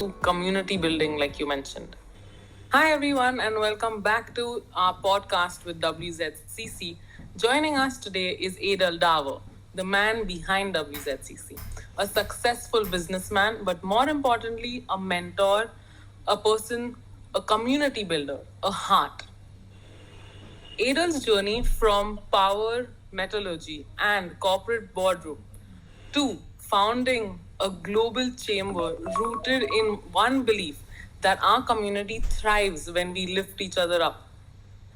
community building, like you mentioned. Hi, everyone, and welcome back to our podcast with WZCC. Joining us today is Edul Daver, the man behind WZCC, a successful businessman, but more importantly, a mentor, a person, a community builder, a heart. Edul's journey from power, metallurgy, and corporate boardroom to founding a global chamber rooted in one belief that our community thrives when we lift each other up.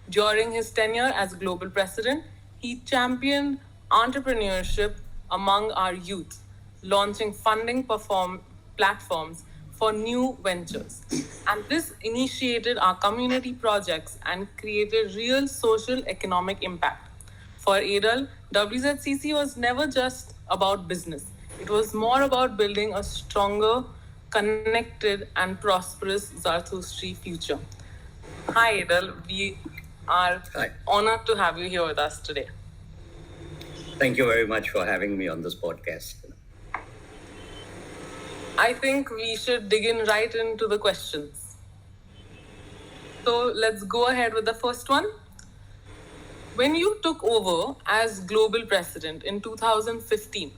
During his tenure as global president, he championed entrepreneurship among our youth, launching funding platforms for new ventures. And this initiated our community projects and created real social economic impact. For Edel, WZCC was never just about business. It was more about building a stronger, connected, and prosperous Zarthustri future. Hi, Edel. We are Hi. honored to have you here with us today. Thank you very much for having me on this podcast. I think we should dig in right into the questions. So let's go ahead with the first one. When you took over as global president in 2015,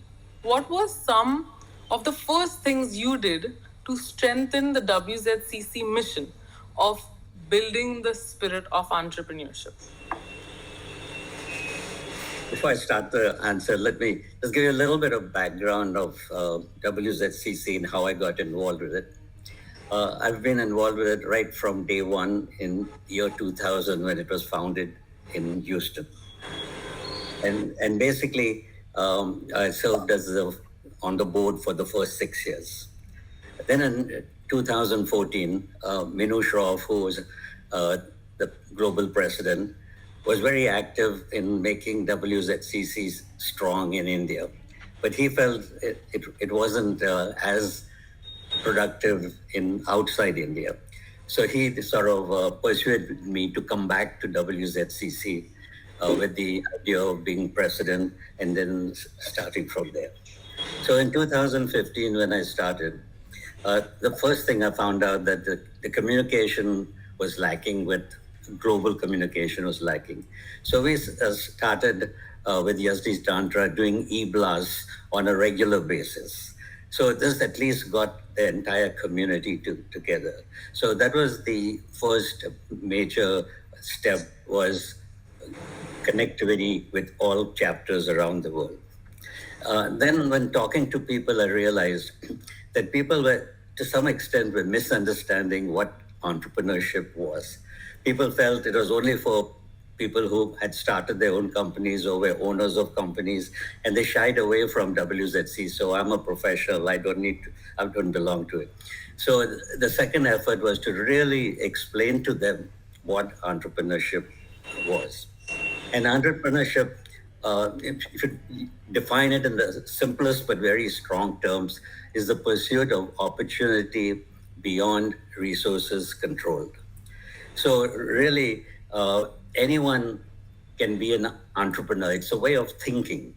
what were some of the first things you did to strengthen the WZCC mission of building the spirit of entrepreneurship? Before I start the answer, let me just give you a little bit of background of WZCC and how I got involved with it. I've been involved with it right from day one in year 2000 when it was founded in Houston. And basically, I served on the board for the first 6 years. Then in 2014, Minu Shroff, who was the global president, was very active in making WZCC strong in India. But he felt it wasn't as productive in outside India. So he sort of persuaded me to come back to WZCC with the idea of being president and then starting from there. So in 2015, when I started, the first thing I found out that the communication was lacking with global communication was lacking. So we started with Yazdi's Tantra doing e-blasts on a regular basis. So this at least got the entire community together. So that was the first major step, was connectivity with all chapters around the world. Then when talking to people, I realized that people were, to some extent, were misunderstanding what entrepreneurship was. People felt it was only for people who had started their own companies or were owners of companies, and they shied away from WZC. So I'm a professional, I don't belong to it. So the second effort was to really explain to them what entrepreneurship was. And entrepreneurship, if you define it in the simplest but very strong terms, is the pursuit of opportunity beyond resources controlled. So really, anyone can be an entrepreneur. It's a way of thinking.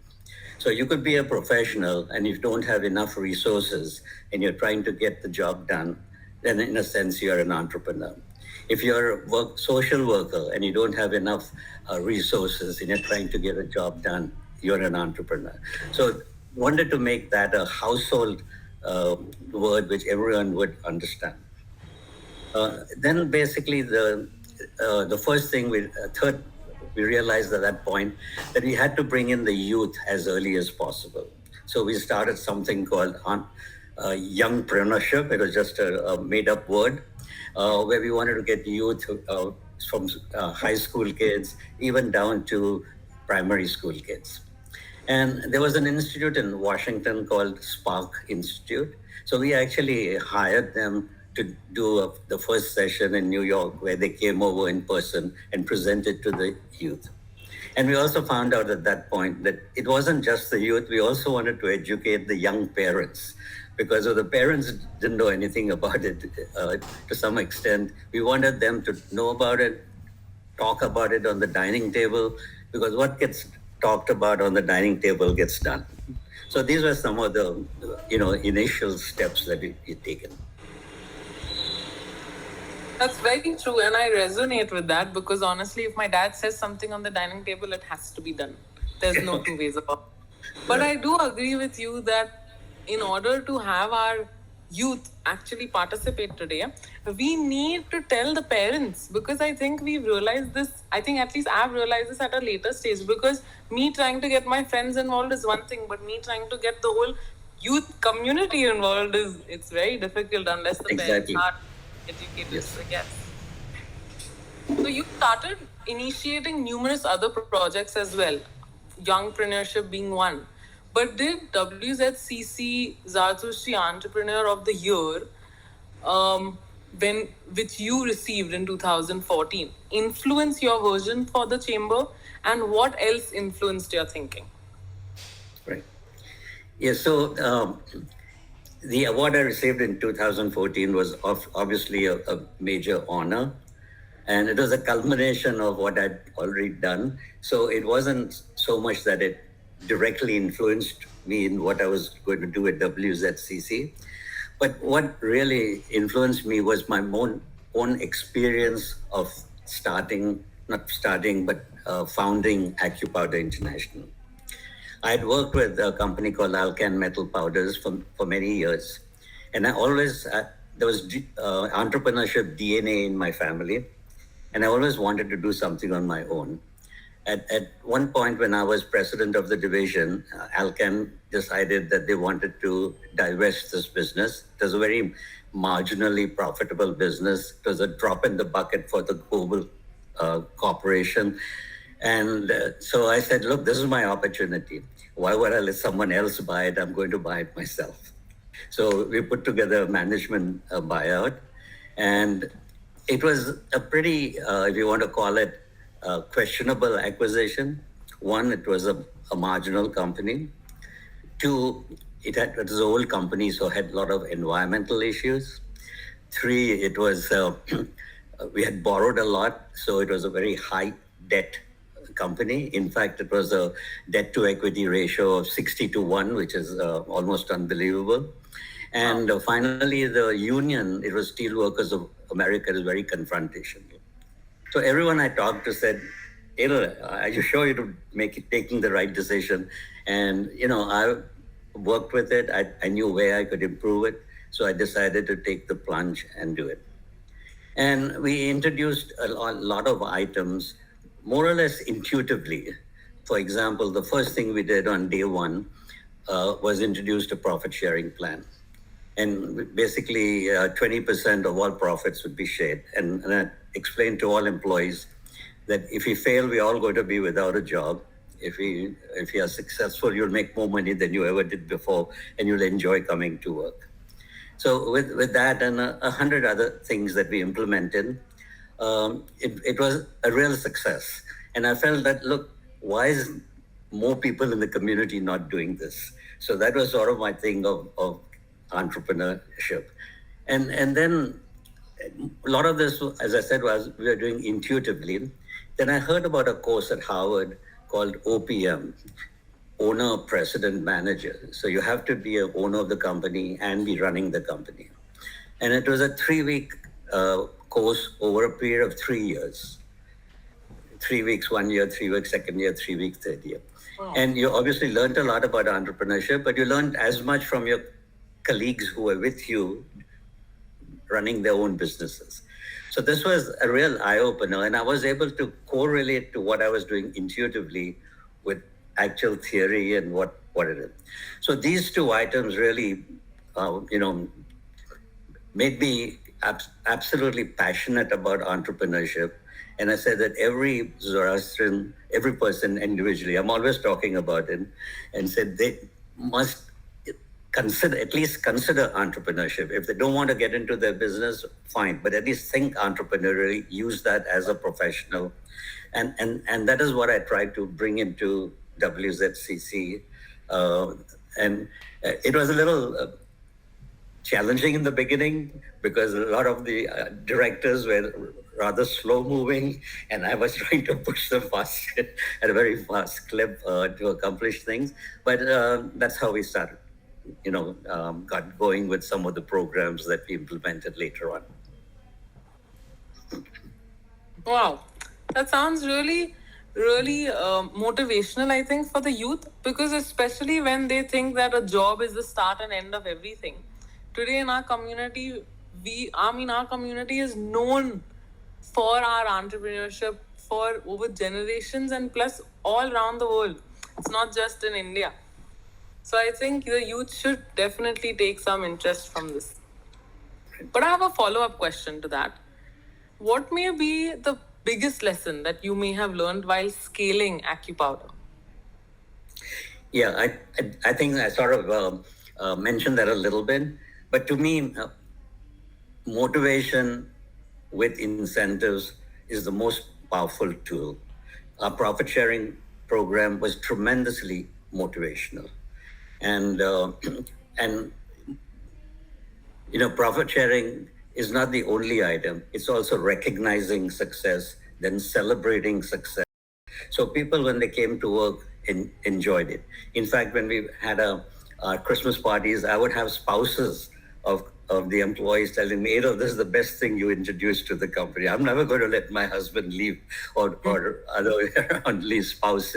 So you could be a professional, and if you don't have enough resources and you're trying to get the job done, then in a sense, you're an entrepreneur. If you're a social worker and you don't have enough resources and you're trying to get a job done, you're an entrepreneur. So wanted to make that a household word which everyone would understand. Then basically the first thing we realized at that point that we had to bring in the youth as early as possible. So we started something called youngpreneurship. It was just a made-up word where we wanted to get youth from high school kids even down to primary school kids. And there was an institute in Washington called Spark Institute. So we actually hired them to do the first session in New York, where they came over in person and presented to the youth. And we also found out at that point that it wasn't just the youth, we also wanted to educate the young parents, because if the parents didn't know anything about it to some extent, we wanted them to know about it, talk about it on the dining table, because what gets talked about on the dining table gets done. So these were some of the initial steps that we've taken. That's very true, and I resonate with that because honestly, if my dad says something on the dining table, it has to be done. There's no two ways about it. But Right. I do agree with you that in order to have our youth actually participate today, we need to tell the parents because I think we've realized this. I think at least I've realized this at a later stage because me trying to get my friends involved is one thing, but me trying to get the whole youth community involved is it's very difficult unless the parents Exactly. are educated. Yes. So yes. So you started initiating numerous other projects as well, youngpreneurship being one. But did WZCC Zartushi Entrepreneur of the Year, when which you received in 2014, influence your vision for the chamber, and what else influenced your thinking? Right. Yeah. So the award I received in 2014 was obviously a major honor. And it was a culmination of what I'd already done. So it wasn't so much that it directly influenced me in what I was going to do at WZCC. But what really influenced me was my own experience of not starting, but founding AcuPowder International. I had worked with a company called Alcan Metal Powders for many years. And there was entrepreneurship DNA in my family. And I always wanted to do something on my own. At one point, when I was president of the division, Alcan decided that they wanted to divest this business. It was a very marginally profitable business. It was a drop in the bucket for the global corporation. And so I said, look, this is my opportunity. Why would I let someone else buy it? I'm going to buy it myself. So we put together a management buyout. And it was a pretty, if you want to call it, questionable acquisition. One, it was a marginal company. Two, it was an old company, so had a lot of environmental issues. Three, it was we had borrowed a lot, so it was a very high debt company. In fact, it was a debt to equity ratio of 60-1, which is almost unbelievable. And finally, the union, it was Steelworkers of America, is very confrontational. So everyone I talked to said, are you sure you're taking the right decision? And, I worked with it. I knew where I could improve it. So I decided to take the plunge and do it. And we introduced a lot of items more or less intuitively. For example, the first thing we did on day one was introduced a profit sharing plan. And basically, 20% of all profits would be shared. And I explained to all employees that if we fail, we're all going to be without a job. If we are successful, you'll make more money than you ever did before, and you'll enjoy coming to work. So with that and 100 other things that we implemented, it was a real success. And I felt that, look, why is more people in the community not doing this? So that was sort of my thing of entrepreneurship. And then a lot of this, as I said, was we were doing intuitively. Then I heard about a course at Harvard called OPM, owner, president, manager. So you have to be an owner of the company and be running the company. And it was a 3-week course over a period of 3 years. 3 weeks, 1 year, 3 weeks, second year, 3 weeks, third year. Wow. And you obviously learned a lot about entrepreneurship, but you learned as much from your colleagues who were with you running their own businesses. So this was a real eye-opener, and I was able to correlate to what I was doing intuitively with actual theory and what it is. So these two items really, made me absolutely passionate about entrepreneurship. And I said that every Zoroastrian, every person individually, I'm always talking about it, and said they must at least consider entrepreneurship. If they don't want to get into their business, fine, but at least think entrepreneurially, use that as a professional. And that is what I tried to bring into WZCC. And it was a little challenging in the beginning because a lot of the directors were rather slow moving, and I was trying to push them fast at a very fast clip to accomplish things. But that's how we started, got going with some of the programs that we implemented later on. Wow, that sounds really, really motivational, I think, for the youth, because especially when they think that a job is the start and end of everything. Today in our community, our community is known for our entrepreneurship for over generations and plus all around the world. It's not just in India. So I think the youth should definitely take some interest from this. But I have a follow up question to that. What may be the biggest lesson that you may have learned while scaling AccuPowder? Yeah, I think I sort of mentioned that a little bit. But to me, motivation with incentives is the most powerful tool. Our profit sharing program was tremendously motivational, and and profit sharing is not the only item. It's also recognizing success, then celebrating success. So people, when they came to work, enjoyed it. In fact, when we had our Christmas parties, I would have spouses of the employees telling me, this is the best thing you introduced to the company. I'm never going to let my husband leave or other way around, leave spouse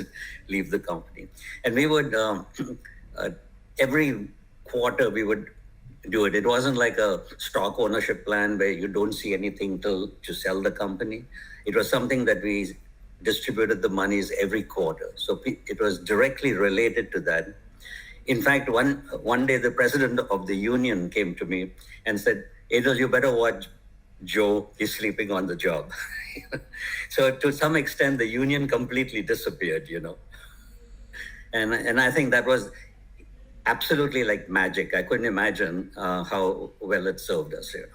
leave the company. And we would, every quarter, we would do it. It wasn't like a stock ownership plan where you don't see anything till to sell the company. It was something that we distributed the monies every quarter. So it was directly related to that. In fact, one day the president of the union came to me and said, Edul, you better watch Joe, he's sleeping on the job. So to some extent, the union completely disappeared, And I think that was absolutely like magic. I couldn't imagine how well it served us here.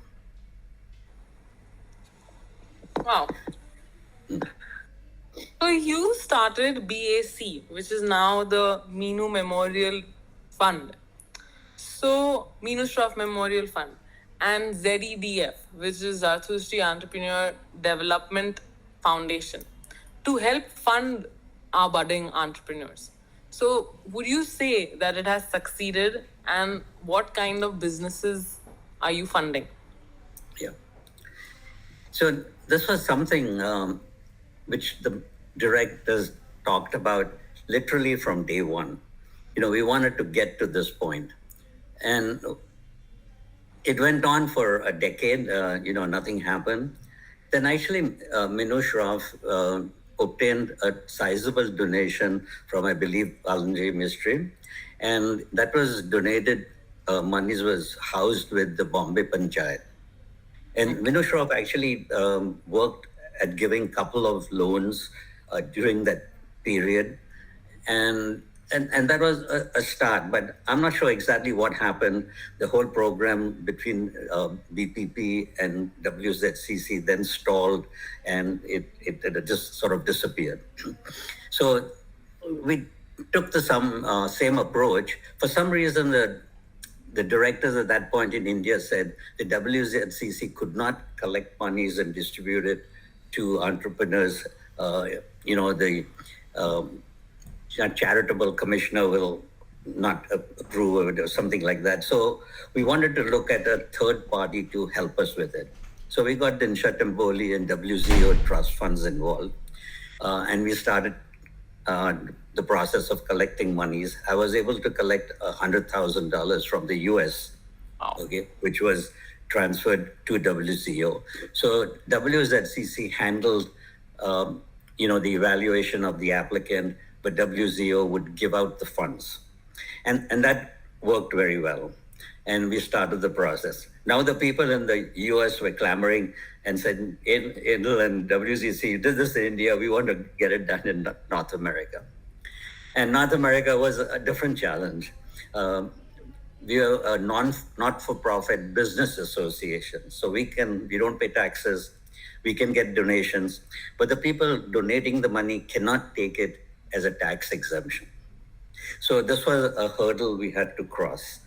Wow. So you started BAC, which is now the Meenu Memorial Fund. So Meenu Shroff Memorial Fund, and ZEDF, which is Zarathustra Entrepreneur Development Foundation, to help fund our budding entrepreneurs. So would you say that it has succeeded, and what kind of businesses are you funding? Yeah. So this was something which the directors talked about literally from day one. We wanted to get to this point. And it went on for a decade, nothing happened. Then actually, Meenu Shroff obtained a sizable donation from, I believe, Palanji Mystery. And that was donated, monies was housed with the Bombay Panchayat. And Meenu Shroff actually worked at giving couple of loans during that period. And that was a start, but I'm not sure exactly what happened. The whole program between BPP and WZCC then stalled, and it just sort of disappeared. So we took the same approach. For some reason, the directors at that point in India said the WZCC could not collect monies and distribute it to entrepreneurs. The charitable commissioner will not approve it or something like that. So we wanted to look at a third party to help us with it. So we got Dinsha Tamboli and WZO trust funds involved. And we started the process of collecting monies. I was able to collect $100,000 from the US, okay, which was transferred to WZO. So WZCC handled, the evaluation of the applicant, but WZO would give out the funds. And that worked very well. And we started the process. Now the people in the US were clamoring and said, Edul and WZCC did this in India, we want to get it done in North America. And North America was a different challenge. We are a not-for-profit business association. So we don't pay taxes, we can get donations, but the people donating the money cannot take it as a tax exemption. So this was a hurdle we had to cross.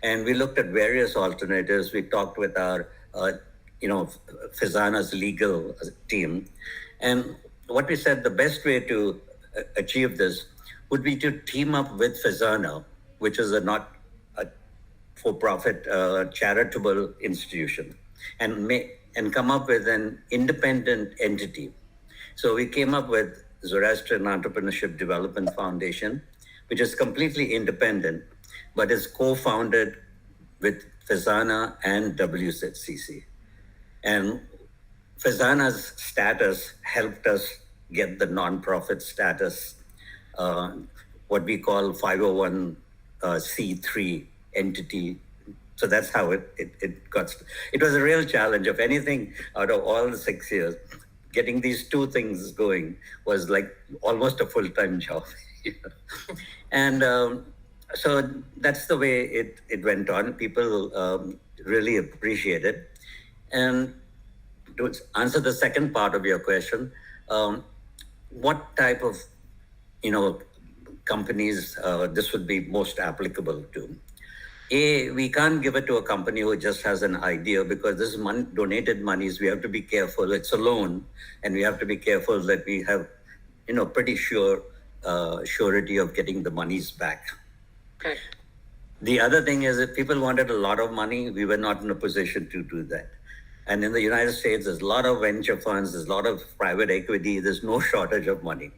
And we looked at various alternatives. We talked with our, Fizana's legal team. And what we said, the best way to achieve this would be to team up with Fizana, which is a not-for-profit charitable institution, and and come up with an independent entity. So we came up with Zoroastrian Entrepreneurship Development Foundation, which is completely independent, but is co-founded with Fazana and WZCC. And Fazana's status helped us get the nonprofit status, what we call 501c3 entity. So that's how it got. It was a real challenge. Of anything, out of all the 6 years, getting these two things going was like almost a full-time job. And so that's the way it went on. People really appreciate it. And to answer the second part of your question, what type of companies this would be most applicable to? We can't give it to a company who just has an idea, because this is donated monies. We have to be careful. It's a loan, and we have to be careful that we have, pretty surety of getting the monies back. Okay. The other thing is, if people wanted a lot of money, we were not in a position to do that. And in the United States, there's a lot of venture funds, there's a lot of private equity, there's no shortage of money.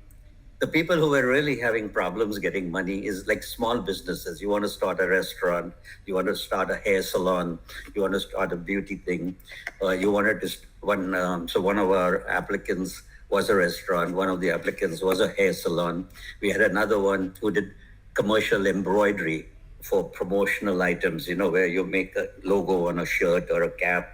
The people who were really having problems getting money is like small businesses. You want to start a restaurant, you want to start a hair salon, you want to start a beauty thing, you wanted to so one of our applicants was a restaurant, one of the applicants was a hair salon. We had another one who did commercial embroidery for promotional items, where you make a logo on a shirt or a cap.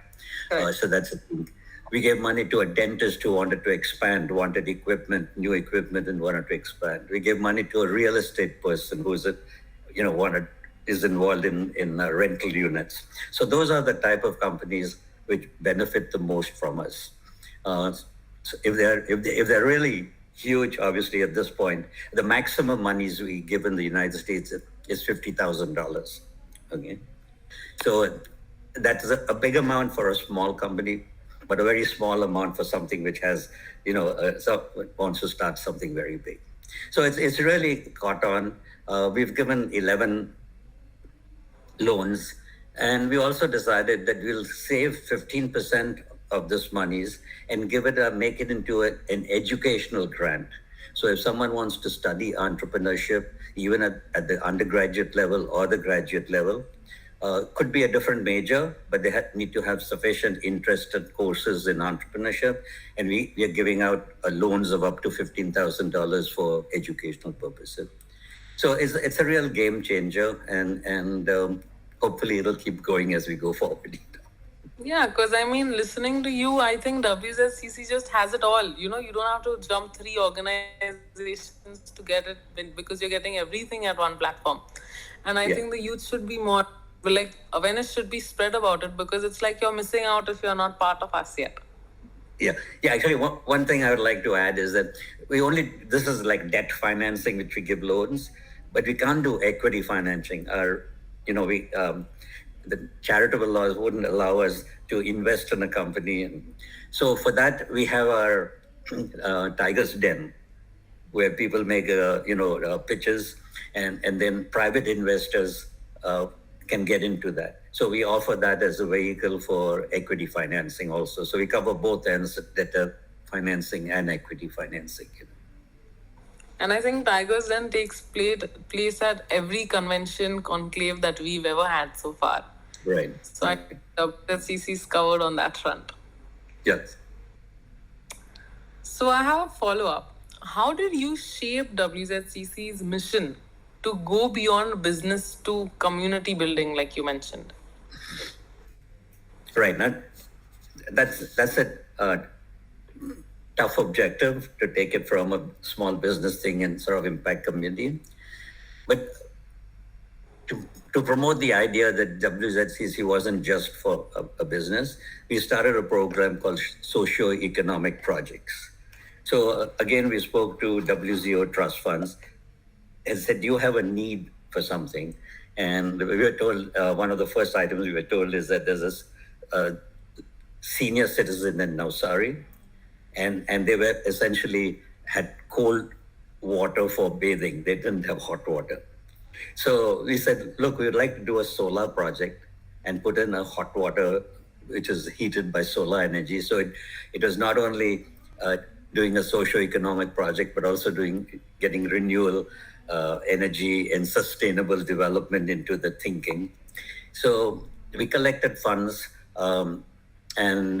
So that's a thing. We gave money to a dentist who wanted to expand, wanted equipment, new equipment, and wanted to expand. We gave money to a real estate person who's is involved in rental units. So those are the type of companies which benefit the most from us. So if they're really huge, obviously at this point, the maximum monies we give in the United States is $50,000. Okay, so that is a big amount for a small company, but a very small amount for something which has, wants to start something very big. So it's really caught on. We've given 11 loans, and we also decided that we'll save 15% of this monies and make it into an educational grant. So if someone wants to study entrepreneurship, even at the undergraduate level or the graduate level, could be a different major, but they need to have sufficient interest in courses in entrepreneurship. And we are giving out loans of up to $15,000 for educational purposes. So it's a real game changer, and hopefully it'll keep going as we go forward. Yeah, because listening to you, I think WZCC just has it all. You don't have to jump 3 organizations to get it, because you're getting everything at one platform. And I think the youth should be more, awareness should be spread about it, because it's like you're missing out if you're not part of us yet. Yeah. Actually, one thing I would like to add is that this is like debt financing, which we give loans, but we can't do equity financing. The charitable laws wouldn't allow us to invest in a company. And so for that, we have our Tiger's Den, where people make pitches, and then private investors can get into that. So we offer that as a vehicle for equity financing also. So we cover both ends, debt financing and equity financing. And I think Tiger's Den takes place at every convention conclave that we've ever had so far. Right. So I think WZCC is covered on that front. Yes. So I have a follow-up. How did you shape WZCC's mission to go beyond business to community building, like you mentioned? Right. That's a tough objective, to take it from a small business thing and sort of impact community. But to promote the idea that WZCC wasn't just for a business, we started a program called Socio-Economic Projects. So again, we spoke to WZO trust funds and said, you have a need for something. And we were told, one of the first items we were told is that there's this senior citizen in Navsari, and they were essentially had cold water for bathing. They didn't have hot water. So we said, look, we would like to do a solar project and put in a hot water which is heated by solar energy. So it was not only doing a socio-economic project, but also getting renewal energy and sustainable development into the thinking. So we collected funds and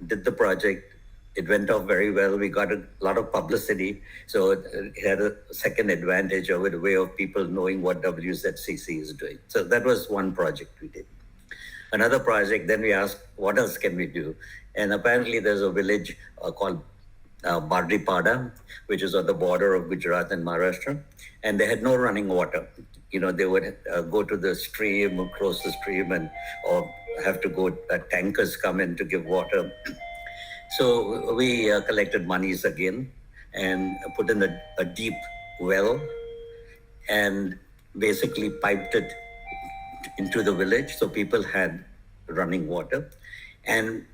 did the project. It went off very well. We got a lot of publicity. So it had a second advantage of it, a way of people knowing what WZCC is doing. So that was one project we did. Another project, then we asked, what else can we do? And apparently there's a village called Badripada, which is on the border of Gujarat and Maharashtra. And they had no running water. They would go to the stream or cross the stream or have to go, tankers come in to give water. So we collected monies again and put in a deep well and basically piped it into the village so people had running water. And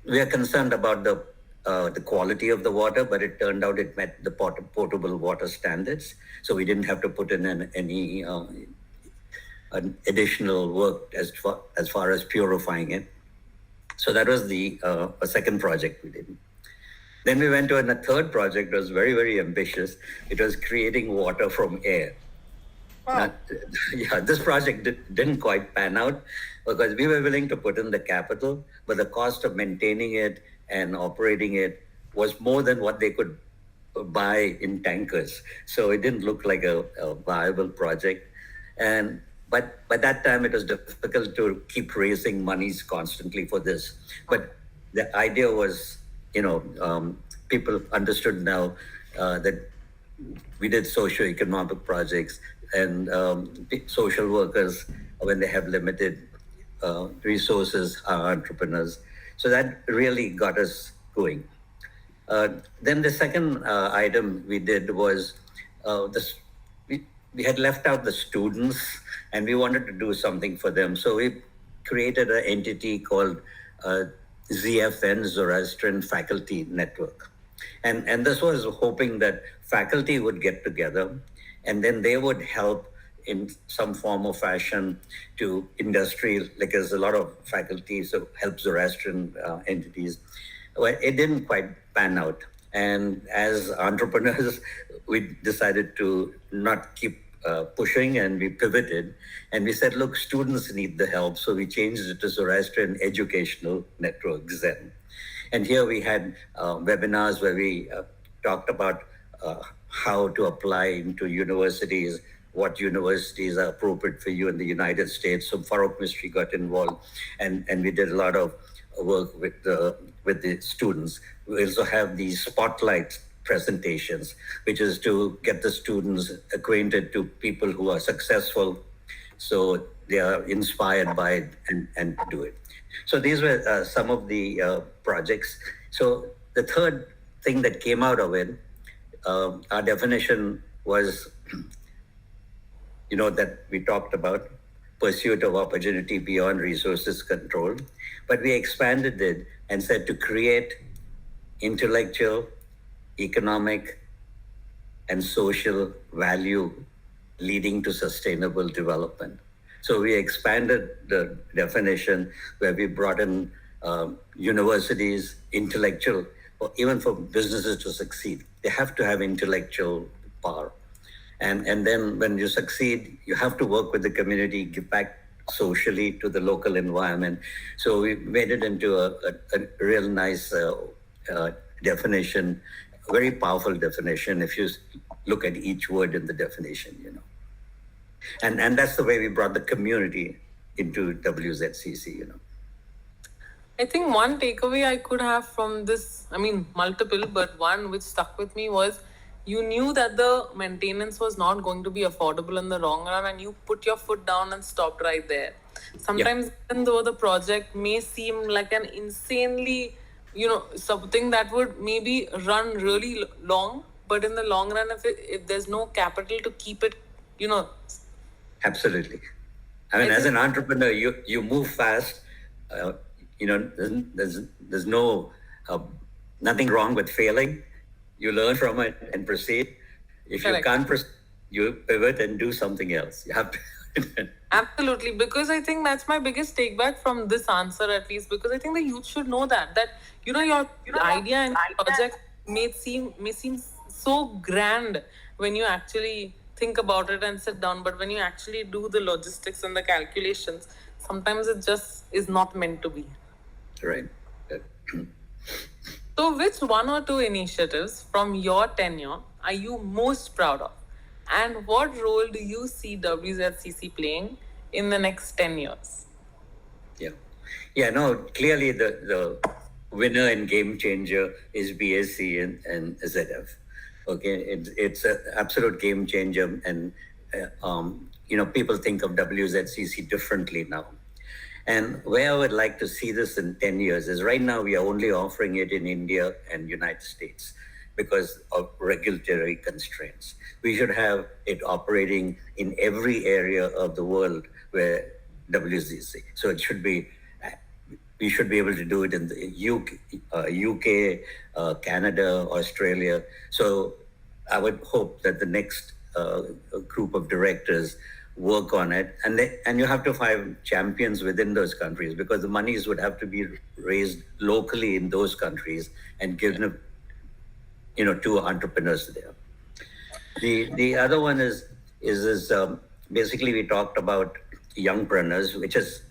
we are concerned about the quality of the water, but it turned out it met the potable water standards. So we didn't have to put in any additional work as far as purifying it. So that was the second project we did. Then we went to a third project. It was very, very ambitious. It was creating water from air. Wow. This project didn't quite pan out because we were willing to put in the capital, but the cost of maintaining it and operating it was more than what they could buy in tankers. So it didn't look like a viable project. But by that time, it was difficult to keep raising monies constantly for this. But the idea was, people understood now that we did socio-economic projects and social workers, when they have limited resources, are entrepreneurs. So that really got us going. Then the second item we did was we had left out the students and we wanted to do something for them. So we created an entity called ZFN, Zoroastrian Faculty Network. And this was hoping that faculty would get together and then they would help in some form or fashion to industry, like there's a lot of faculty, so help Zoroastrian entities. Well, it didn't quite pan out. And as entrepreneurs, we decided to not keep pushing and we pivoted and we said, look, students need the help. So we changed it to Zoroastrian Educational Network, Zen. And here we had webinars where we talked about how to apply into universities, what universities are appropriate for you in the United States. So Farooq Mystery got involved and we did a lot of work with the students. We also have these spotlight presentations, which is to get the students acquainted to people who are successful, so they are inspired by it and do it. So these were some of the projects. So the third thing that came out of it, our definition was, that we talked about pursuit of opportunity beyond resources control, but we expanded it and said to create intellectual, economic, and social value leading to sustainable development. So we expanded the definition where we brought in universities, intellectual, or even for businesses to succeed, they have to have intellectual power. And then when you succeed, you have to work with the community, give back socially to the local environment. So we made it into a real nice definition, a very powerful definition if you look at each word in the definition, And that's the way we brought the community into WZCC, I think one takeaway I could have from this, multiple, but one which stuck with me was you knew that the maintenance was not going to be affordable in the long run and you put your foot down and stopped right there. Sometimes, even though the project may seem like an insanely, something that would maybe run really long, but in the long run, if there's no capital to keep it, Absolutely. As an entrepreneur, you move fast. There's no nothing wrong with failing. You learn from it and proceed. If you can't proceed, you pivot and do something else. You have to Absolutely, because I think that's my biggest take back from this answer, at least, because I think the youth should know that your idea and project may seem so grand when you actually think about it and sit down, but when you actually do the logistics and the calculations, sometimes it just is not meant to be. Right. So, which one or two initiatives from your tenure are you most proud of? And what role do you see WZCC playing in the next 10 years? Yeah. Yeah, no, clearly the winner and game changer is BSc and ZF. Okay, it's an absolute game changer. And, people think of WZCC differently now. And where I would like to see this in 10 years is right now we are only offering it in India and United States because of regulatory constraints. We should have it operating in every area of the world where WZC. So it should be, we should be able to do it in the UK, Canada, Australia. So I would hope that the next group of directors work on it, and you have to find champions within those countries because the monies would have to be raised locally in those countries and given, to entrepreneurs there. The other one is basically we talked about youngpreneurs, which is,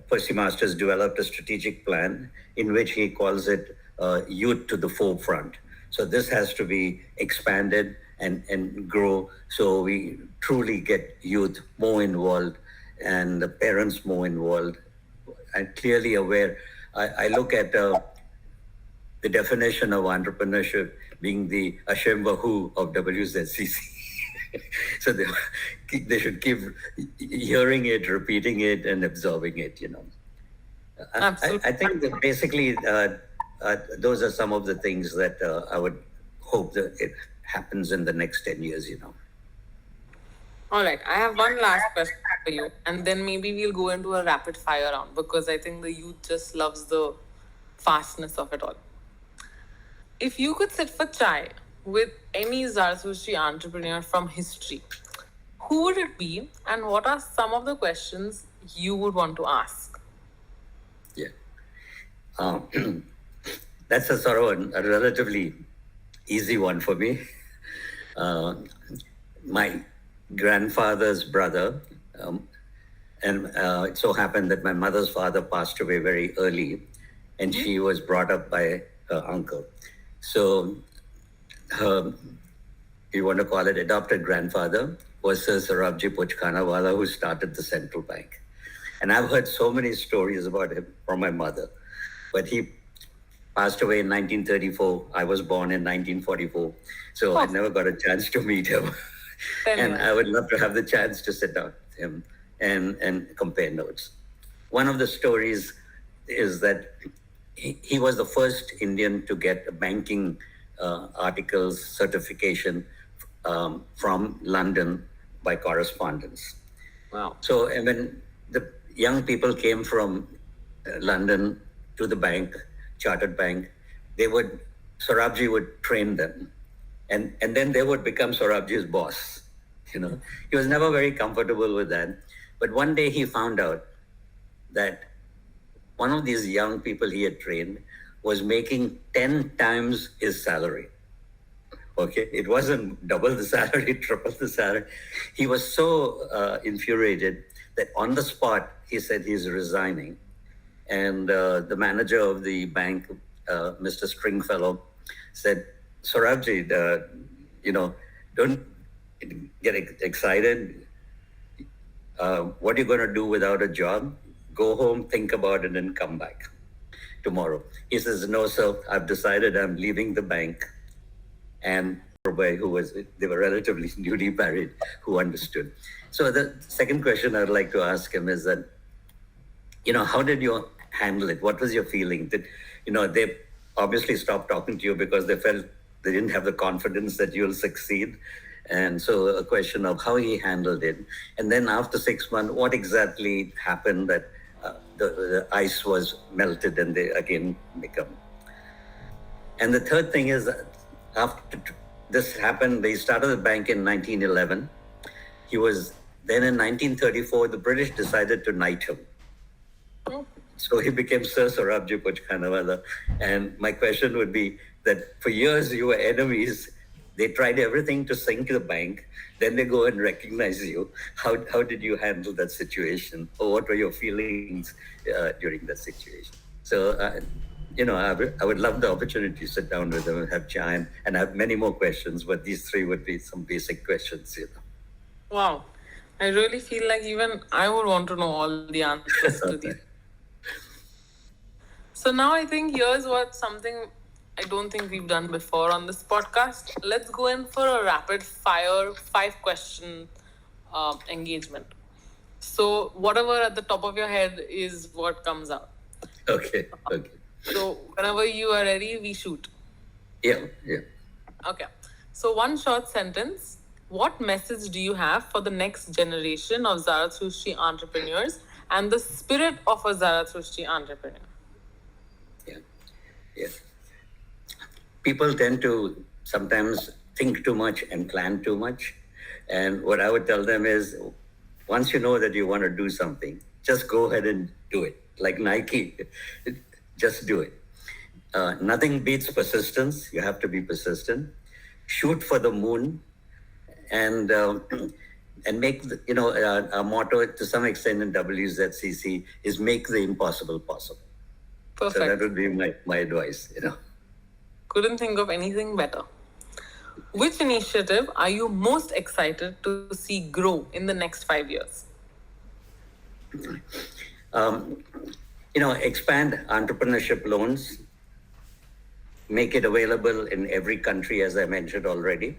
Percy Masters developed a strategic plan in which he calls it youth to the forefront. So this has to be expanded and grow so we truly get youth more involved and the parents more involved and clearly aware. I look at the definition of entrepreneurship being the Hashem Bahu of WZCC. So they should keep hearing it, repeating it, and absorbing it, Absolutely. I think that basically those are some of the things that I would hope that it happens in the next 10 years, All right, I have one last question for you, and then maybe we'll go into a rapid fire round because I think the youth just loves the fastness of it all. If you could sit for chai with any Zarathushtri entrepreneur from history, who would it be, and what are some of the questions you would want to ask? Yeah. That's a sort of a relatively easy one for me. My grandfather's brother, and it so happened that my mother's father passed away very early, and she was brought up by her uncle. So her, you want to call it adopted grandfather, was Sir Sarabji Pochkhanawala, who started the central bank. And I've heard so many stories about him from my mother. But he passed away in 1934. I was born in 1944. So I never got a chance to meet him. And I would love to have the chance to sit down with him and compare notes. One of the stories is that he was the first Indian to get a banking articles certification from London by correspondence. Wow. So and when the young people came from London to the bank, chartered bank, Sorabji would train them. And then they would become Sorabji's boss. He was never very comfortable with that. But one day he found out that one of these young people he had trained was making 10 times his salary. Okay, it wasn't double the salary, triple the salary. He was so infuriated that on the spot, he said he's resigning. And the manager of the bank, Mr. Stringfellow, said, Sorabji, don't get excited. What are you going to do without a job? Go home, think about it, and come back tomorrow. He says, no, sir, I've decided I'm leaving the bank. And they were relatively newly married, who understood. So the second question I'd like to ask him is that, how did you handle it? What was your feeling? They obviously stopped talking to you because they felt they didn't have the confidence that you'll succeed. And so a question of how he handled it. And then after 6 months, what exactly happened that the ice was melted and they again become. And the third thing is that after this happened, they started the bank in 1911. he was then in 1934, the British decided to knight him. Oh, So he became Sir Sorabji Puchkanawala. And my question would be that for years you were enemies. They tried everything to sink the bank. Then they go and recognize you. How did you handle that situation? Or what were your feelings during that situation? So, I would love the opportunity to sit down with them and have chai and have many more questions. But these three would be some basic questions. wow. I really feel like even I would want to know all the answers to these. So now I think here's what something I don't think we've done before on this podcast. Let's go in for a rapid fire 5 question engagement. So whatever at the top of your head is what comes out. Okay. So whenever you are ready, we shoot. Yeah. Okay. So one short sentence. What message do you have for the next generation of Zarathustri entrepreneurs and the spirit of a Zarathustri entrepreneur? Yeah. People tend to sometimes think too much and plan too much. And what I would tell them is once you know that you want to do something, just go ahead and do it. Like Nike, just do it. Nothing beats persistence. You have to be persistent. Shoot for the moon, and make our motto to some extent in WZCC is make the impossible possible. Perfect. So that would be my advice. Couldn't think of anything better. Which initiative are you most excited to see grow in the next 5 years? Expand entrepreneurship loans, make it available in every country, as I mentioned already.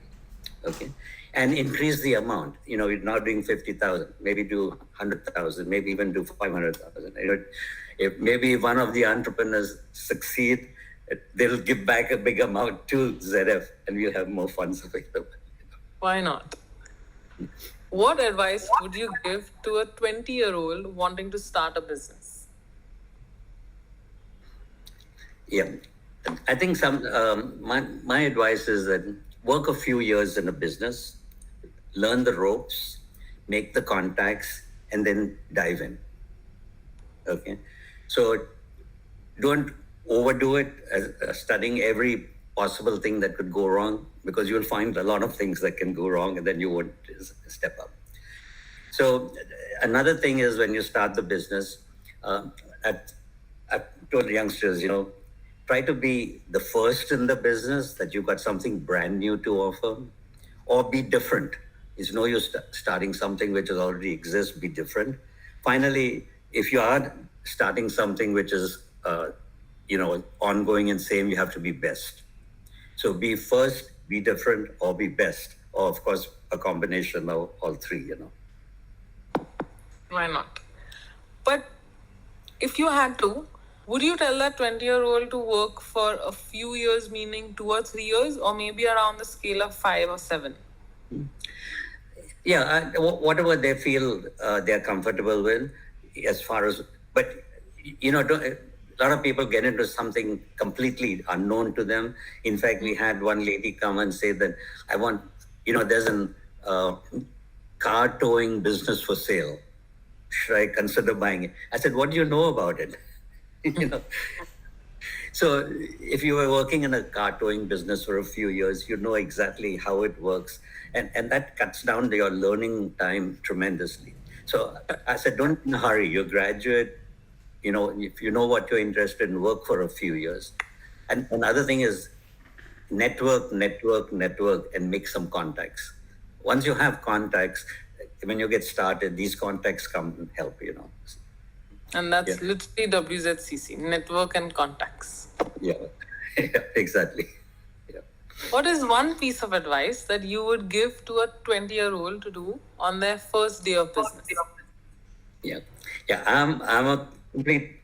Okay. And increase the amount. We're not doing 50,000, maybe do 100,000, maybe even do 500,000. If maybe one of the entrepreneurs succeed, they'll give back a big amount to ZF and we'll have more funds available. Why not? What advice would you give to a 20-year-old wanting to start a business? Yeah, I think my advice is that work a few years in a business, learn the ropes, make the contacts, and then dive in. Okay, so don't overdo it, studying every possible thing that could go wrong, because you'll find a lot of things that can go wrong and then you won't step up. So another thing is when you start the business, I've told youngsters, try to be the first in the business, that you've got something brand new to offer, or be different. It's no use starting something which already exists, be different. Finally, if you are starting something which is ongoing and same, you have to be best. So be first, be different, or be best, or of course a combination of all three. Why not? But if you had to, would you tell that 20-year-old to work for a few years, meaning 2 or 3 years, or maybe around the scale of 5 or 7? Yeah, whatever they feel they're comfortable with, as far as, but a lot of people get into something completely unknown to them. In fact, we had one lady come and say that I want, there's an car towing business for sale. Should I consider buying it? I said, what do you know about it? So if you were working in a car towing business for a few years, you know exactly how it works. And that cuts down your learning time tremendously. So I said, don't in a hurry. You graduate, if you know what you're interested in, work for a few years. And another thing is network, and make some contacts. Once you have contacts, when you get started, these contacts come and help, And that's literally WZCC, network and contacts. Yeah, exactly. Yeah. What is one piece of advice that you would give to a 20-year-old to do on their first day of business? Yeah. I'm a complete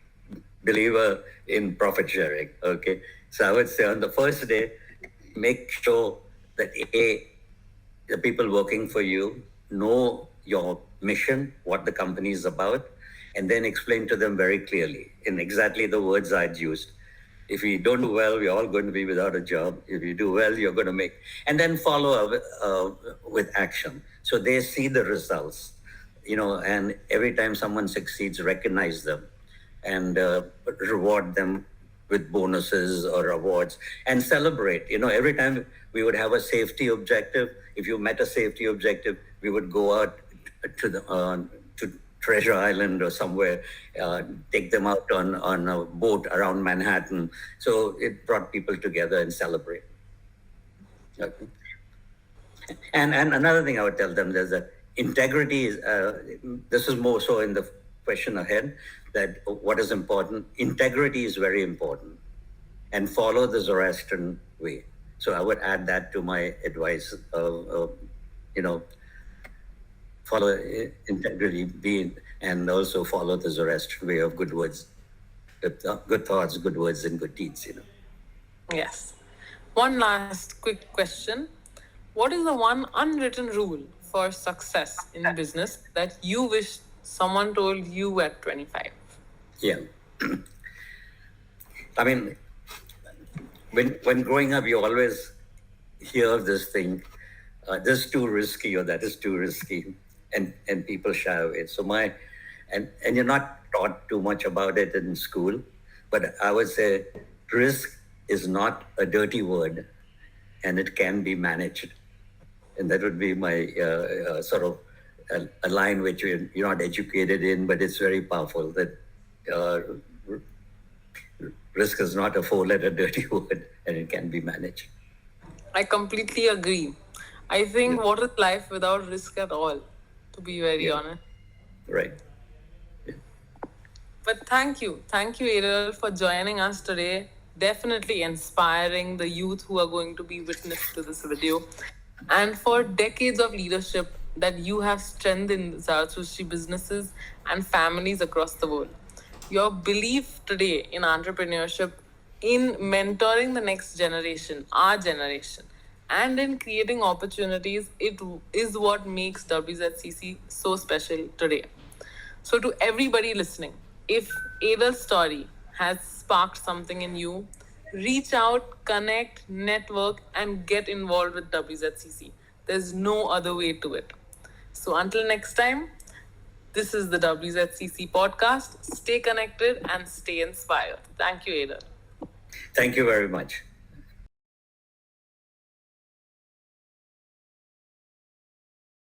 believer in profit sharing. Okay. So I would say on the first day, make sure that the people working for you know your mission, what the company is about, and then explain to them very clearly in exactly the words I'd used. If we don't do well, we're all going to be without a job. If you do well, you're going to make, and then follow up with action. So they see the results, and every time someone succeeds, recognize them and reward them with bonuses or awards and celebrate. Every time we would have a safety objective. If you met a safety objective, we would go out to Treasure Island or somewhere, take them out on a boat around Manhattan. So it brought people together and celebrate. Okay. And another thing I would tell them is that integrity is, this is more so in the question ahead, that what is important, integrity is very important, and follow the Zoroastrian way. So I would add that to my advice of follow integrity, and also follow the Zoroastrian way of good words, good thoughts, good words, and good deeds. Yes. One last quick question. What is the one unwritten rule for success in business that you wish someone told you at 25? Yeah. I mean, when growing up, you always hear this thing, this is too risky or that is too risky, and people shy away. So and you're not taught too much about it in school, but I would say risk is not a dirty word, and it can be managed. And that would be my sort of a line which you're not educated in, but it's very powerful, that risk is not a four-letter dirty word, and it can be managed. I completely agree. I think what is life without risk at all, to be very honest. Right. But thank you, Edul, for joining us today. Definitely inspiring the youth who are going to be witness to this video, and for decades of leadership that you have strengthened Zarathustra businesses and families across the world. Your belief today in entrepreneurship, in mentoring the next generation, our generation, and in creating opportunities, it is what makes WZCC so special today. So to everybody listening, if Edul's story has sparked something in you, reach out, connect, network, and get involved with WZCC. There's no other way to it. So until next time, this is the WZCC podcast. Stay connected and stay inspired. Thank you, Edul. Thank you very much.